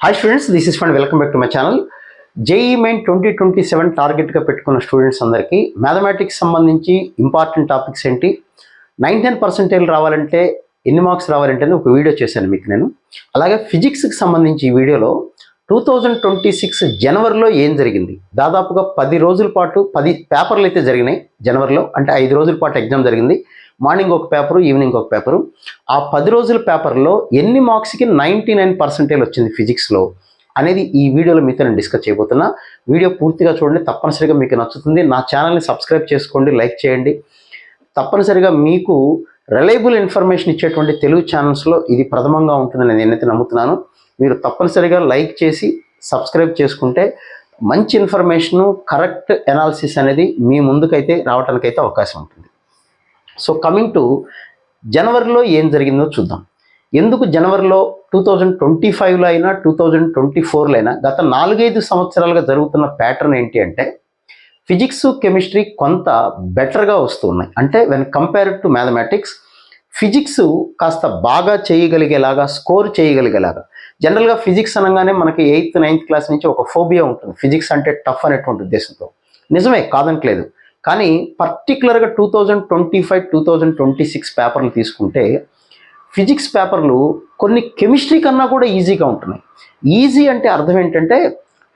Hi students, this is fund welcome back to my channel. JEE main 2027 టార్గెట్గా పెట్టుకున్న students అందరికీ mathematics సంబంధించి important topics ఏంటి, 99% రావాలంటే ఎన్ని మార్క్స్ రావాలంటే ఒక వీడియో చేశాను మీకు నేను. అలాగే ఫిజిక్స్కి సంబంధించి ఈ వీడియోలో 2026 జనవరిలో ఏం జరిగింది, దాదాపుగా 10 రోజుల పాటు 10 పేపర్లు అయితే జరిగినాయి జనవరిలో. అంటే 5 రోజుల పాటు ఎగ్జామ్ జరిగింది. మార్నింగ్ ఒక పేపరు, ఈవినింగ్ ఒక పేపరు. ఆ 10 రోజుల పేపర్లో ఎన్ని మార్క్స్కి 99% వచ్చింది ఫిజిక్స్లో అనేది ఈ వీడియోలో మీతో నేను డిస్కస్ చేయబోతున్నా. వీడియో పూర్తిగా చూడండి, తప్పనిసరిగా మీకు నచ్చుతుంది. నా ఛానల్ని సబ్స్క్రైబ్ చేసుకోండి, లైక్ చేయండి. తప్పనిసరిగా మీకు రిలయబుల్ ఇన్ఫర్మేషన్ ఇచ్చేటువంటి తెలుగు ఛానల్స్లో ఇది ప్రథమంగా ఉంటుందని నేనైతే నమ్ముతున్నాను. మీరు తప్పనిసరిగా లైక్ చేసి సబ్స్క్రైబ్ చేసుకుంటే మంచి ఇన్ఫర్మేషను, కరెక్ట్ అనాలిసిస్ అనేది మీ ముందుకైతే రావడానికైతే అవకాశం ఉంటుంది. సో కమింగ్ టు జనవరిలో ఏం జరిగిందో చూద్దాం. ఎందుకు జనవరిలో 2025లో అయినా 2024లో అయినా గత 4-5 సంవత్సరాలుగా జరుగుతున్న ప్యాటర్న్ ఏంటి అంటే ఫిజిక్స్, కెమిస్ట్రీ కొంత బెటర్గా వస్తూ ఉన్నాయి. అంటే when compared to mathematics physics కాస్త బాగా చేయగలిగేలాగా, స్కోర్ చేయగలిగేలాగా. జనరల్గా ఫిజిక్స్ అనగానే మనకి 8th, 9th క్లాస్ నుంచి ఒక ఫోబియా ఉంటుంది, ఫిజిక్స్ అంటే టఫ్ అనేటువంటి ఉద్దేశంతో. నిజమే, కాదనట్లేదు. కానీ పర్టికులర్గా 2025, 2026 పేపర్లు తీసుకుంటే ఫిజిక్స్ పేపర్లు కొన్ని కెమిస్ట్రీ కన్నా కూడా ఈజీగా ఉంటున్నాయి. ఈజీ అంటే అర్థం ఏంటంటే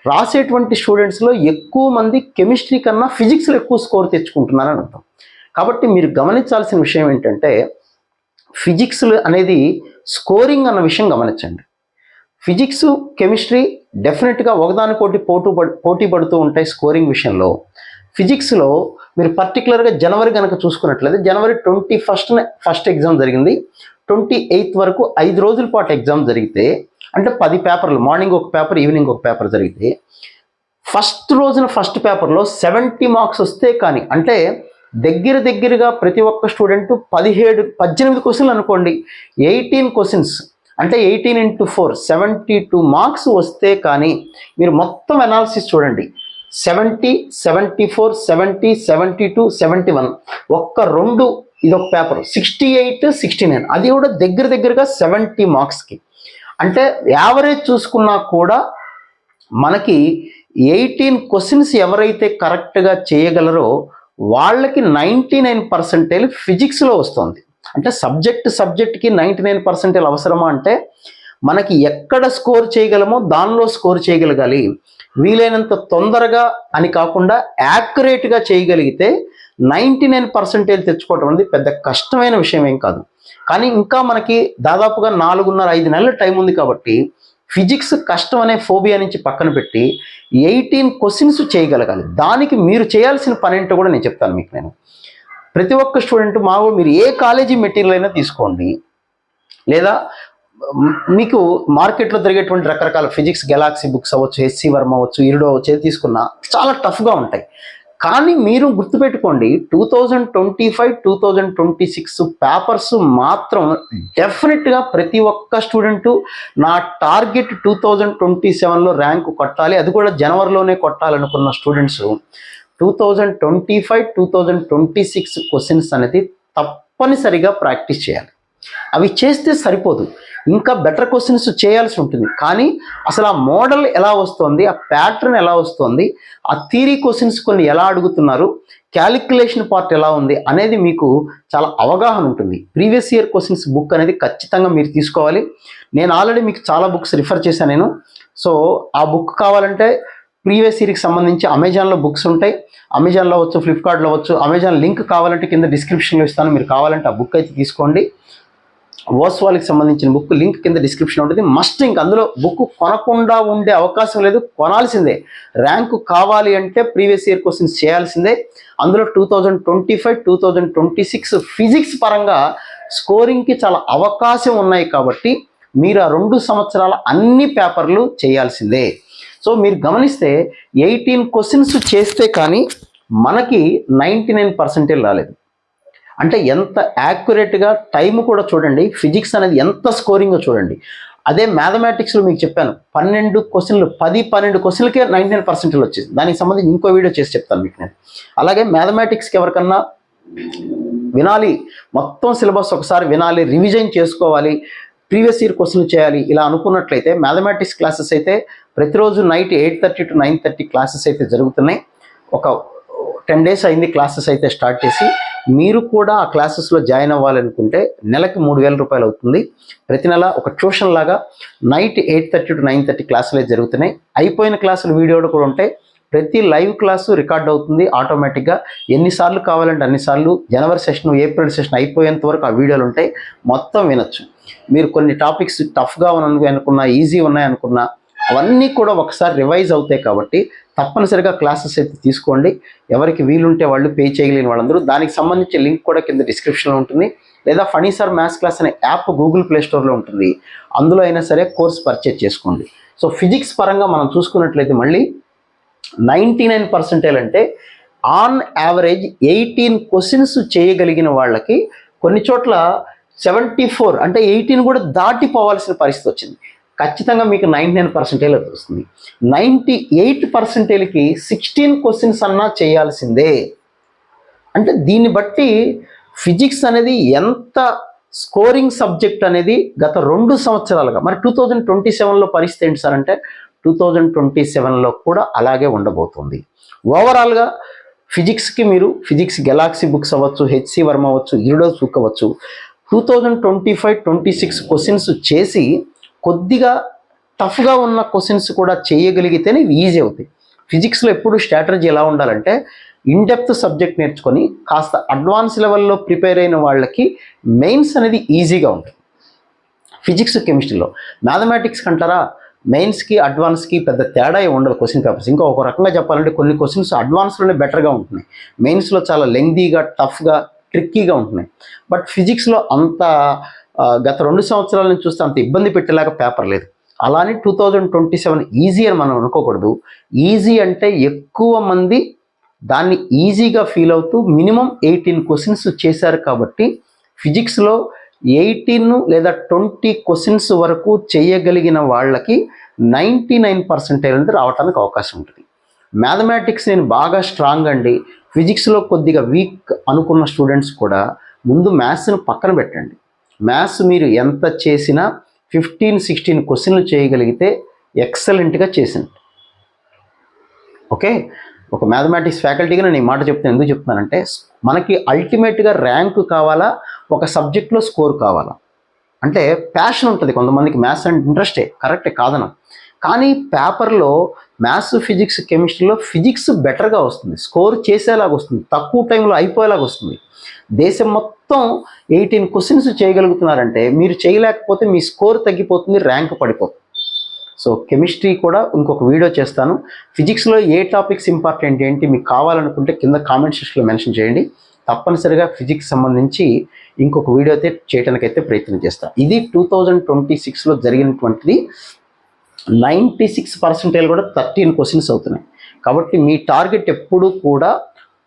రాసేటువంటి స్టూడెంట్స్లో ఎక్కువ మంది కెమిస్ట్రీ కన్నా ఫిజిక్స్లో ఎక్కువ స్కోర్ తెచ్చుకుంటున్నారని అర్థం. కాబట్టి మీరు గమనించాల్సిన విషయం ఏంటంటే ఫిజిక్స్ అనేది స్కోరింగ్ అన్న విషయం గమనించండి. ఫిజిక్స్, కెమిస్ట్రీ డెఫినెట్గా ఒకదానికోటి పోటీ పడుతూ ఉంటాయి స్కోరింగ్ విషయంలో. ఫిజిక్స్లో మీరు పర్టికులర్గా జనవరి కనుక చూసుకున్నట్లయితే జనవరి 21న ఫస్ట్ ఎగ్జామ్ జరిగింది. 28th వరకు 5 రోజుల పాటు ఎగ్జామ్ జరిగితే, అంటే 10 పేపర్లు, మార్నింగ్ ఒక పేపర్, ఈవినింగ్ ఒక పేపర్ జరిగితే ఫస్ట్ రోజున ఫస్ట్ పేపర్లో 70 మార్క్స్ వస్తే కానీ, అంటే దగ్గరగా ప్రతి ఒక్క స్టూడెంట్ 18 క్వశ్చన్లు అనుకోండి, 18 క్వశ్చన్స్ అంటే 18 into 4 72 మార్క్స్ వస్తే కానీ మీరు మొత్తం అనాలిసిస్ చూడండి. 70, 74, 70, 72, 71 ఒక్క రెండు, ఇదొక పేపర్ 68, 69, అది కూడా దగ్గరగా 70 మార్క్స్కి. అంటే యావరేజ్ చూసుకున్నా కూడా మనకి 18 క్వశ్చన్స్ ఎవరైతే కరెక్ట్గా చేయగలరో వాళ్ళకి 99% ఫిజిక్స్లో వస్తుంది. అంటే సబ్జెక్ట్కి 99% అవసరమా అంటే మనకి ఎక్కడ స్కోర్ చేయగలమో దానిలో స్కోర్ చేయగలగాలి. వీలైనంత తొందరగా అని కాకుండా యాక్యురేట్గా చేయగలిగితే 99% తెచ్చుకోవటం అనేది పెద్ద కష్టమైన విషయం ఏం కాదు. కానీ ఇంకా మనకి దాదాపుగా 4.5 నెలల టైం ఉంది కాబట్టి ఫిజిక్స్ కష్టం అనే ఫోబియా నుంచి పక్కన పెట్టి 18 క్వశ్చన్స్ చేయగలగాలి. దానికి మీరు చేయాల్సిన పని ఏంటో కూడా నేను చెప్తాను మీకు. నేను ప్రతి ఒక్క స్టూడెంట్ మీరు ఏ కాలేజీ మెటీరియల్ అయినా తీసుకోండి, లేదా మీకు మార్కెట్లో జరిగేటువంటి రకరకాల ఫిజిక్స్ గెలాక్సీ బుక్స్ అవ్వచ్చు, హెచ్సి వర్మ అవ్వచ్చు, ఇరుడో అవ్వచ్చు, ఏది తీసుకున్నా చాలా టఫ్గా ఉంటాయి. కానీ మీరు గుర్తుపెట్టుకోండి, 2025, 2026 పేపర్స్ మాత్రం డెఫినెట్గా ప్రతి ఒక్క స్టూడెంటు నా టార్గెట్ 2027లో ర్యాంకు కొట్టాలి, అది కూడా జనవరిలోనే కొట్టాలనుకున్న స్టూడెంట్స్ 2025, 2026 క్వశ్చన్స్ అనేది తప్పనిసరిగా ప్రాక్టీస్ చేయాలి. అవి చేస్తే సరిపోదు, ఇంకా బెటర్ క్వశ్చన్స్ చేయాల్సి ఉంటుంది. కానీ అసలు ఆ మోడల్ ఎలా వస్తుంది, ఆ ప్యాటర్న్ ఎలా వస్తుంది, ఆ థియరీ క్వశ్చన్స్ కొన్ని ఎలా అడుగుతున్నారు, క్యాలిక్యులేషన్ పార్ట్ ఎలా ఉంది అనేది మీకు చాలా అవగాహన ఉంటుంది. ప్రీవియస్ ఇయర్ క్వశ్చన్స్ బుక్ అనేది ఖచ్చితంగా మీరు తీసుకోవాలి. నేను ఆల్రెడీ మీకు చాలా బుక్స్ రిఫర్ చేశాను నేను. సో ఆ బుక్ కావాలంటే ప్రీవియస్ ఇయర్కి సంబంధించి అమెజాన్లో బుక్స్ ఉంటాయి. అమెజాన్లో అవ్వచ్చు, ఫ్లిప్కార్ట్లో అవ్వచ్చు. అమెజాన్ లింక్ కావాలంటే కింద డిస్క్రిప్షన్లో ఇస్తాను, మీరు కావాలంటే ఆ బుక్ అయితే తీసుకోండి. ఓస్వాల్కి సంబంధించిన బుక్ లింక్ కింద డిస్క్రిప్షన్ ఉంటుంది. మస్ట్ ఇంక అందులో బుక్ కొనకుండా ఉండే అవకాశం లేదు, కొనాల్సిందే. ర్యాంకు కావాలి అంటే ప్రీవియస్ ఇయర్ క్వశ్చన్స్ చేయాల్సిందే. అందులో 2025, 2026 ఫిజిక్స్ పరంగా స్కోరింగ్కి చాలా అవకాశం ఉన్నాయి కాబట్టి మీరు ఆ 2 సంవత్సరాల అన్ని పేపర్లు చేయాల్సిందే. సో మీరు గమనిస్తే 18 క్వశ్చన్స్ చేస్తే కానీ మనకి 99% రాలేదు. అంటే ఎంత యాక్యురేట్గా, టైం కూడా చూడండి, ఫిజిక్స్ అనేది ఎంత స్కోరింగో చూడండి. అదే మ్యాథమెటిక్స్లో మీకు చెప్పాను 12 క్వశ్చన్లు, 10-12 క్వశ్చన్లకే 99% వచ్చేది. దానికి సంబంధించి ఇంకో వీడియో చేసి చెప్తాను మీకు నేను. అలాగే మ్యాథమెటిక్స్కి ఎవరికన్నా వినాలి, మొత్తం సిలబస్ ఒకసారి వినాలి, రివిజన్ చేసుకోవాలి, ప్రీవియస్ ఇయర్ క్వశ్చన్ చేయాలి ఇలా అనుకున్నట్లయితే మ్యాథమెటిక్స్ క్లాసెస్ అయితే ప్రతిరోజు నైట్ 8:30 to 9:30 క్లాసెస్ అయితే జరుగుతున్నాయి. ఒక 10 days అయింది క్లాసెస్ అయితే స్టార్ట్ చేసి. మీరు కూడా ఆ క్లాసెస్లో జాయిన్ అవ్వాలనుకుంటే నెలకి 3,000 రూపాయలు అవుతుంది. ప్రతి నెల ఒక ట్యూషన్ లాగా నైట్ 8:30 to 9:30 క్లాసులు అయితే జరుగుతున్నాయి. అయిపోయిన క్లాసులు వీడియోలు కూడా ఉంటాయి. ప్రతి లైవ్ క్లాసు రికార్డ్ అవుతుంది ఆటోమేటిక్గా. ఎన్నిసార్లు కావాలంటే అన్నిసార్లు జనవరి సెషన్, ఏప్రిల్ సెషన్ అయిపోయేంత వరకు ఆ వీడియోలు ఉంటాయి, మొత్తం వినొచ్చు. మీరు కొన్ని టాపిక్స్ టఫ్గా ఉన్నాయి అనుకున్నా, ఈజీ ఉన్నాయి అనుకున్నా, అవన్నీ కూడా ఒకసారి రివైజ్ అవుతాయి. కాబట్టి తప్పనిసరిగా క్లాసెస్ అయితే తీసుకోండి. ఎవరికి వీలుంటే వాళ్ళు పే చేయలేని వాళ్ళందరూ. దానికి సంబంధించి లింక్ కూడా కింద డిస్క్రిప్షన్లో ఉంటుంది. లేదా ఫనీ సార్ మ్యాథ్స్ క్లాస్ అనే యాప్ గూగుల్ ప్లే స్టోర్లో ఉంటుంది. అందులో అయినా సరే కోర్స్ పర్చేజ్ చేసుకోండి. సో ఫిజిక్స్ పరంగా మనం చూసుకున్నట్లయితే మళ్ళీ 99% అంటే ఆన్ యావరేజ్ 18 క్వశ్చన్స్ చేయగలిగిన వాళ్ళకి కొన్ని చోట్ల 74 అంటే 18 కూడా దాటిపోవాల్సిన పరిస్థితి వచ్చింది. ఖచ్చితంగా మీకు 99% వస్తుంది. 98%కి 16 క్వశ్చన్స్ అన్నా చేయాల్సిందే. అంటే దీన్ని బట్టి ఫిజిక్స్ అనేది ఎంత స్కోరింగ్ సబ్జెక్ట్ అనేది గత 2 సంవత్సరాలుగా, మరి 2027లో పరిస్థితి ఏంటి సార్ అంటే 2027లో కూడా అలాగే ఉండబోతుంది. ఓవరాల్గా ఫిజిక్స్కి మీరు ఫిజిక్స్ గెలాక్సీ బుక్స్ అవ్వచ్చు, హెచ్సి వర్మ అవ్వచ్చు, ఇరిడోస్ బుక్ అవ్వచ్చు, 2025-26 క్వశ్చన్స్ చేసి కొద్దిగా టఫ్గా ఉన్న క్వశ్చన్స్ కూడా చేయగలిగితేనే ఈజీ అవుతాయి. ఫిజిక్స్లో ఎప్పుడు స్ట్రాటజీ ఎలా ఉండాలంటే ఇన్డెప్త్ సబ్జెక్ట్ నేర్చుకొని కాస్త అడ్వాన్స్ లెవెల్లో ప్రిపేర్ అయిన వాళ్ళకి మెయిన్స్ అనేది ఈజీగా ఉంటుంది. ఫిజిక్స్, కెమిస్ట్రీలో మ్యాథమెటిక్స్ కంటారా, మెయిన్స్కి అడ్వాన్స్కి పెద్ద తేడా ఉండదు క్వశ్చన్ పేపర్స్. ఇంకా ఒక రకంగా చెప్పాలంటే కొన్ని క్వశ్చన్స్ అడ్వాన్స్లోనే బెటర్గా ఉంటున్నాయి, మెయిన్స్లో చాలా లెంగ్దీగా, టఫ్గా, ట్రిక్కీగా ఉంటున్నాయి. బట్ ఫిజిక్స్లో అంత గత 2 సంవత్సరాల నుంచి చూస్తే అంత ఇబ్బంది పెట్టేలాగా పేపర్ లేదు. అలానే 2027 ఈజీ అని మనం అనుకోకూడదు. ఈజీ అంటే ఎక్కువ మంది దాన్ని ఈజీగా ఫీల్ అవుతూ మినిమం 18 క్వశ్చన్స్ చేశారు. కాబట్టి ఫిజిక్స్లో 18 లేదా 20 క్వశ్చన్స్ వరకు చేయగలిగిన వాళ్ళకి 99% అనేది రావడానికి అవకాశం ఉంటుంది. మ్యాథమెటిక్స్ నేను బాగా స్ట్రాంగ్ అండి, ఫిజిక్స్లో కొద్దిగా వీక్ అనుకున్న స్టూడెంట్స్ కూడా ముందు మ్యాథ్స్ను పక్కన పెట్టండి. మ్యాథ్స్ మీరు ఎంత చేసినా 15-16 క్వశ్చన్లు చేయగలిగితే ఎక్సలెంట్గా చేసింది. ఓకే, ఒక మ్యాథమెటిక్స్ ఫ్యాకల్టీగా నేను ఈ మాట చెప్తాను. ఎందుకు చెప్తున్నానంటే మనకి అల్టిమేట్గా ర్యాంకు కావాలా, ఒక సబ్జెక్ట్లో స్కోర్ కావాలా అంటే ప్యాషన్ ఉంటుంది కొంతమందికి. మ్యాథ్స్ అంటే ఇంట్రెస్టే, కరెక్టే కాదనం. కానీ పేపర్లో మ్యాథ్స్, ఫిజిక్స్, కెమిస్ట్రీలో ఫిజిక్స్ బెటర్గా వస్తుంది, స్కోర్ చేసేలాగా వస్తుంది, తక్కువ టైంలో అయిపోయేలాగా వస్తుంది. దేశం మొత్తం 18 క్వశ్చన్స్ చేయగలుగుతున్నారంటే మీరు చేయలేకపోతే మీ స్కోర్ తగ్గిపోతుంది, ర్యాంక్ పడిపోతుంది. సో కెమిస్ట్రీ కూడా ఇంకొక వీడియో చేస్తాను. ఫిజిక్స్లో ఏ టాపిక్స్ ఇంపార్టెంట్ ఏంటి మీకు కావాలనుకుంటే కింద కామెంట్ సెక్షన్లో మెన్షన్ చేయండి. తప్పనిసరిగా ఫిజిక్స్ సంబంధించి ఇంకొక వీడియో అయితే చేయడానికైతే ప్రయత్నం చేస్తాను. ఇది 2026లో జరిగినటువంటిది. 96% కూడా 13 క్వశ్చన్స్ అవుతున్నాయి. కాబట్టి మీ టార్గెట్ ఎప్పుడు కూడా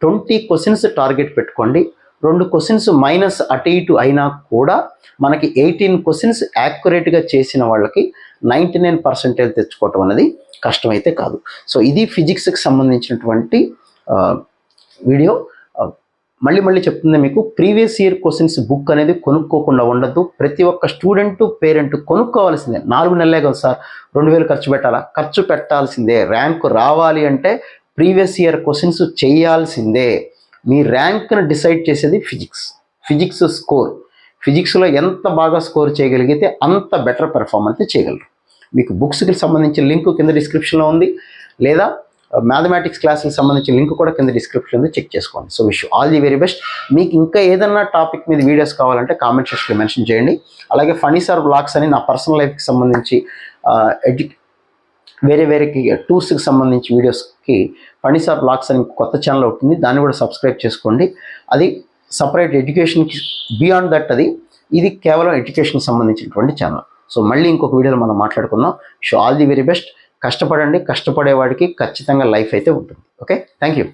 20 క్వశ్చన్స్ టార్గెట్ పెట్టుకోండి. 2 క్వశ్చన్స్ మైనస్ అటు ఇటు అయినా కూడా మనకి 18 క్వశ్చన్స్ యాక్యురేట్గా చేసిన వాళ్ళకి 99% తెచ్చుకోవటం అనేది కష్టమైతే కాదు. సో ఇది ఫిజిక్స్కి సంబంధించినటువంటి వీడియో. మళ్ళీ చెప్తుంది మీకు, ప్రీవియస్ ఇయర్ క్వశ్చన్స్ బుక్ అనేది కొనుక్కోకుండా ఉండద్దు. ప్రతి ఒక్క స్టూడెంట్, పేరెంట్ కొనుక్కోవాల్సిందే. 4 నెలలే కదా సార్ 2,000 ఖర్చు పెట్టాలా? ఖర్చు పెట్టాల్సిందే. ర్యాంకు రావాలి అంటే ప్రీవియస్ ఇయర్ క్వశ్చన్స్ చేయాల్సిందే. మీ ర్యాంక్ను డిసైడ్ చేసేది ఫిజిక్స్ స్కోర్. ఫిజిక్స్లో ఎంత బాగా స్కోర్ చేయగలిగితే అంత బెటర్ పెర్ఫార్మెన్స్ చేయగలరు. మీకు బుక్స్కి సంబంధించిన లింక్ కింద డిస్క్రిప్షన్లో ఉంది, లేదా మ్యాథమెటిక్స్ క్లాసులకు సంబంధించిన లింక్ కూడా కింద డిస్క్రిప్షన్ ఉంది, చెక్ చేసుకోండి. So wish all the very best. మీకు ఇంకా ఏదన్నా టాపిక్ మీద వీడియోస్ కావాలంటే కామెంట్ సెక్షన్లో మెన్షన్ చేయండి. అలాగే ఫనీ సార్ బ్లాగ్స్ అని నా పర్సనల్ లైఫ్కి సంబంధించి వేరే టూర్స్కి సంబంధించి వీడియోస్కి ఫనీ సార్ బ్లాగ్స్ అని కొత్త ఛానల్ ఉంటుంది, దాన్ని కూడా సబ్స్క్రైబ్ చేసుకోండి. అది సపరేట్ ఎడ్యుకేషన్కి బియాండ్ దట్ ఇది కేవలం ఎడ్యుకేషన్కి సంబంధించినటువంటి ఛానల్. సో మళ్ళీ ఇంకొక వీడియోలో మనం మాట్లాడుకుందాం. Show all the very best. కష్టపడండి, కష్టపడేవాడికి ఖచ్చితంగా లైఫ్ అయితే ఉంటుంది. Okay, thank you.